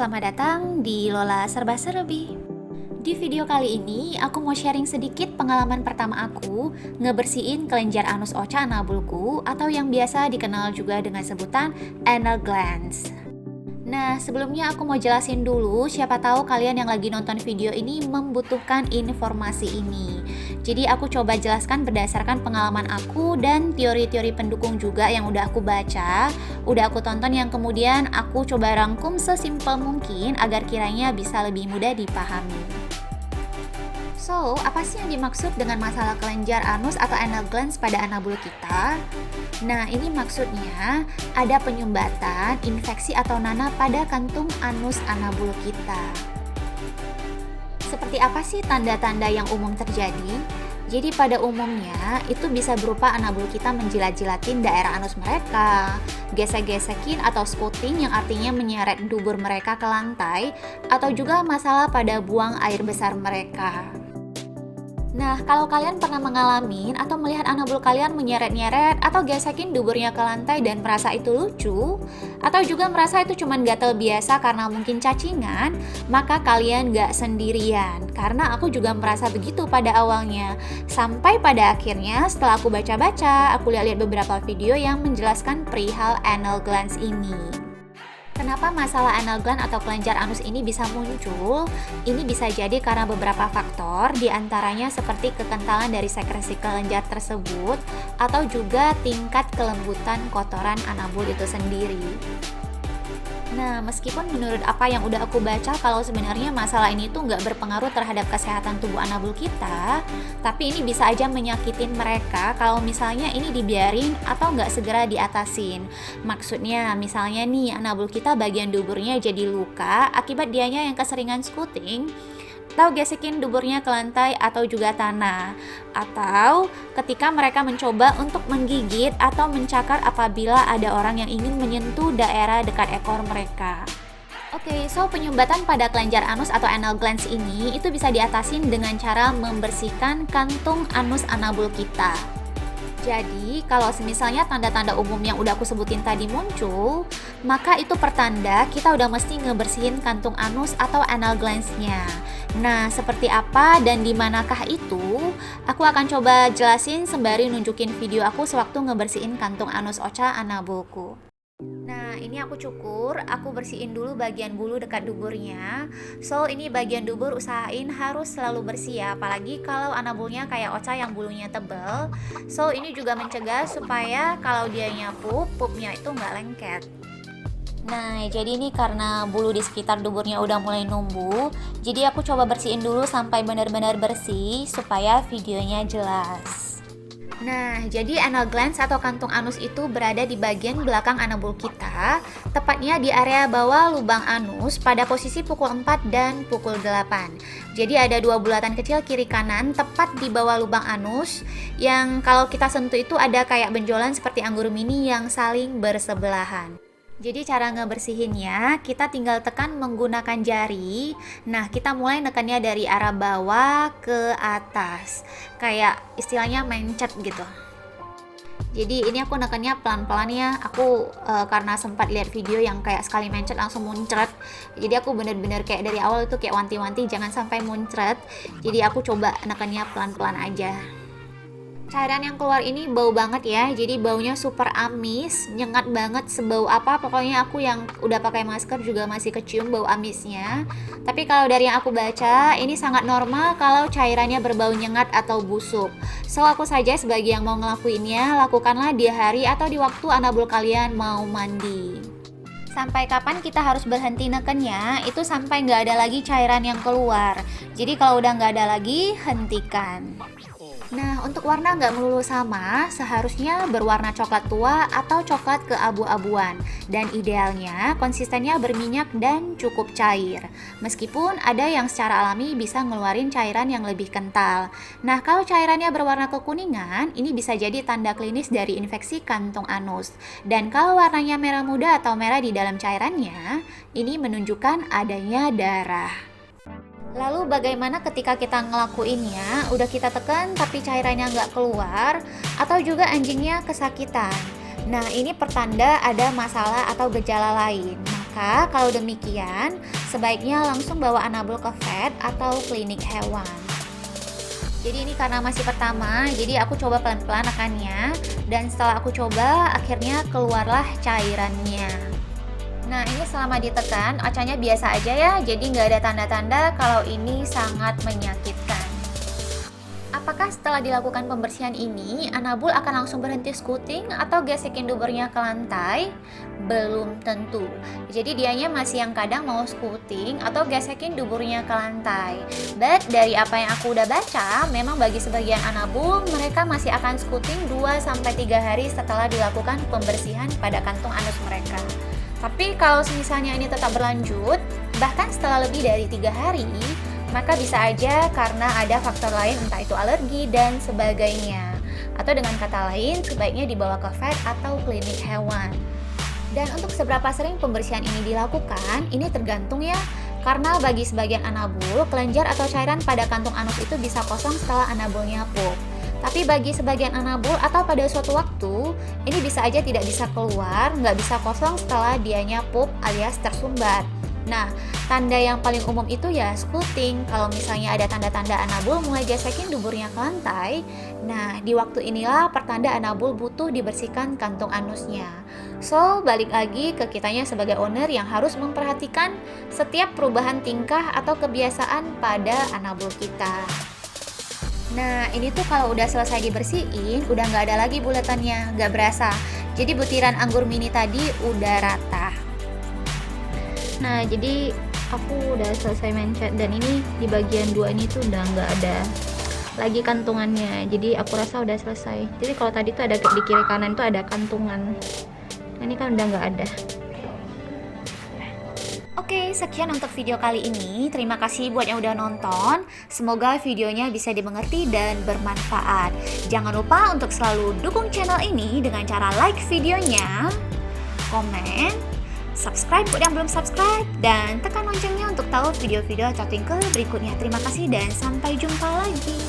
selamat datang di Lola Serba Serbi. Di video kali ini, aku mau sharing sedikit pengalaman pertama aku ngebersihin kelenjar anus oca anabulku atau yang biasa dikenal juga dengan sebutan anal glands. Nah, sebelumnya aku mau jelasin dulu, siapa tahu kalian yang lagi nonton video ini membutuhkan informasi ini. Jadi aku coba jelaskan berdasarkan pengalaman aku dan teori-teori pendukung juga yang udah aku baca, udah aku tonton, yang kemudian aku coba rangkum sesimpel mungkin agar kiranya bisa lebih mudah dipahami. So, apa sih yang dimaksud dengan masalah kelenjar anus atau anal glands pada anabul kita? Nah, ini maksudnya ada penyumbatan, infeksi atau nanah pada kantung anus anabul kita. Seperti apa sih tanda-tanda yang umum terjadi? Jadi pada umumnya itu bisa berupa anabul kita menjilat-jilatin daerah anus mereka, gesek-gesekin atau scouting yang artinya menyeret dubur mereka ke lantai, atau juga masalah pada buang air besar mereka. Nah, kalau kalian pernah mengalami atau melihat anabul kalian menyeret-nyeret atau gesekin duburnya ke lantai dan merasa itu lucu, atau juga merasa itu cuma gatel biasa karena mungkin cacingan, maka kalian gak sendirian. Karena aku juga merasa begitu pada awalnya. Sampai pada akhirnya setelah aku baca-baca, aku lihat beberapa video yang menjelaskan perihal anal glands ini. Kenapa masalah anal gland atau kelenjar anus ini bisa muncul? Ini bisa jadi karena beberapa faktor, diantaranya seperti kekentalan dari sekresi kelenjar tersebut, atau juga tingkat kelembutan kotoran anabul itu sendiri. Nah, meskipun menurut apa yang udah aku baca kalau sebenarnya masalah ini tuh nggak berpengaruh terhadap kesehatan tubuh anabul kita, tapi ini bisa aja menyakitin mereka kalau misalnya ini dibiarin atau nggak segera diatasin. Maksudnya, misalnya nih anabul kita bagian duburnya jadi luka akibat dianya yang keseringan scouting, atau gesekin duburnya ke lantai atau juga tanah, atau ketika mereka mencoba untuk menggigit atau mencakar apabila ada orang yang ingin menyentuh daerah dekat ekor mereka. Oke, so penyumbatan pada kelenjar anus atau anal glands ini itu bisa diatasin dengan cara membersihkan kantung anus anabul kita. Jadi, kalau misalnya tanda-tanda umum yang udah aku sebutin tadi muncul, maka itu pertanda kita udah mesti ngebersihin kantung anus atau anal glands-nya. Nah, seperti apa dan di manakah itu? Aku akan coba jelasin sembari nunjukin video aku sewaktu ngebersihin kantung anus oca anabulku. Nah, ini aku cukur, aku bersihin dulu bagian bulu dekat duburnya. So, ini bagian dubur usahain harus selalu bersih ya, apalagi kalau anabulnya kayak oca yang bulunya tebel. So, ini juga mencegah supaya kalau dia nyapu, pupnya itu nggak lengket. Nah, jadi ini karena bulu di sekitar duburnya udah mulai numbuh, jadi aku coba bersihin dulu sampai benar-benar bersih supaya videonya jelas. Nah, jadi anal glands atau kantung anus itu berada di bagian belakang anabul kita, tepatnya di area bawah lubang anus pada posisi pukul 4 dan pukul 8. Jadi ada dua bulatan kecil kiri kanan tepat di bawah lubang anus yang kalau kita sentuh itu ada kayak benjolan seperti anggur mini yang saling bersebelahan. Jadi cara ngebersihinnya, kita tinggal tekan menggunakan jari. Nah, kita mulai nekannya dari arah bawah ke atas, kayak istilahnya mencet gitu. Jadi ini aku nekannya pelan-pelan ya. Aku karena sempat lihat video yang kayak sekali mencet langsung muncret. Jadi aku bener-bener kayak dari awal itu kayak wanti-wanti jangan sampai muncret. Jadi aku coba nekannya pelan-pelan aja. Cairan yang keluar ini bau banget ya, jadi baunya super amis, nyengat banget, sebau apa, pokoknya aku yang udah pakai masker juga masih kecium bau amisnya. Tapi kalau dari yang aku baca, ini sangat normal kalau cairannya berbau nyengat atau busuk. So aku saja sebagai yang mau ngelakuinnya, lakukanlah di hari atau di waktu anabul kalian mau mandi. Sampai kapan kita harus berhenti nekennya, itu sampai nggak ada lagi cairan yang keluar. Jadi kalau udah nggak ada lagi, hentikan. Nah, untuk warna nggak melulu sama, seharusnya berwarna coklat tua atau coklat keabu-abuan. Dan idealnya konsistennya berminyak dan cukup cair. Meskipun ada yang secara alami bisa ngeluarin cairan yang lebih kental. Nah, kalau cairannya berwarna kekuningan, ini bisa jadi tanda klinis dari infeksi kantung anus. Dan kalau warnanya merah muda atau merah di dalam cairannya, ini menunjukkan adanya darah. Lalu bagaimana ketika kita ngelakuinnya, udah kita tekan tapi cairannya nggak keluar, atau juga anjingnya kesakitan. Nah, ini pertanda ada masalah atau gejala lain. Maka kalau demikian, sebaiknya langsung bawa Anabul ke vet atau klinik hewan. Jadi ini karena masih pertama, jadi aku coba pelan-pelan akannya, dan setelah aku coba, akhirnya keluarlah cairannya. Nah, ini selama ditekan, acanya biasa aja ya, jadi nggak ada tanda-tanda kalau ini sangat menyakitkan. Apakah setelah dilakukan pembersihan ini, Anabul akan langsung berhenti scooting atau gesekin duburnya ke lantai? Belum tentu. Jadi dianya masih yang kadang mau scooting atau gesekin duburnya ke lantai. But dari apa yang aku udah baca, memang bagi sebagian Anabul, mereka masih akan scooting 2-3 hari setelah dilakukan pembersihan pada kantung anus mereka. Tapi kalau misalnya ini tetap berlanjut, bahkan setelah lebih dari 3 hari, maka bisa aja karena ada faktor lain, entah itu alergi dan sebagainya. Atau dengan kata lain, sebaiknya dibawa ke vet atau klinik hewan. Dan untuk seberapa sering pembersihan ini dilakukan, ini tergantung ya. Karena bagi sebagian Anabul, kelenjar atau cairan pada kantung anus itu bisa kosong setelah Anabulnya pup. Tapi bagi sebagian Anabul atau pada suatu waktu, ini bisa aja tidak bisa keluar, nggak bisa kosong setelah dianya pup alias tersumbat. Nah, tanda yang paling umum itu ya scooting. Kalau misalnya ada tanda-tanda Anabul mulai gesekin duburnya ke lantai, nah di waktu inilah pertanda Anabul butuh dibersihkan kantung anusnya. So, balik lagi ke kitanya sebagai owner yang harus memperhatikan setiap perubahan tingkah atau kebiasaan pada Anabul kita. Nah, ini tuh kalau udah selesai dibersihin, udah nggak ada lagi buletannya, nggak berasa. Jadi butiran anggur mini tadi udah rata. Nah, jadi aku udah selesai mencet dan ini di bagian 2 ini tuh udah nggak ada lagi kantungannya. Jadi aku rasa udah selesai. Jadi kalau tadi tuh ada di kiri kanan tuh ada kantungan. Nah, ini kan udah nggak ada. Oke, sekian untuk video kali ini. Terima kasih buat yang udah nonton. Semoga videonya bisa dimengerti dan bermanfaat. Jangan lupa untuk selalu dukung channel ini dengan cara like videonya, komen, subscribe buat yang belum subscribe, dan tekan loncengnya untuk tahu video-video atau Twinkle berikutnya. Terima kasih dan sampai jumpa lagi.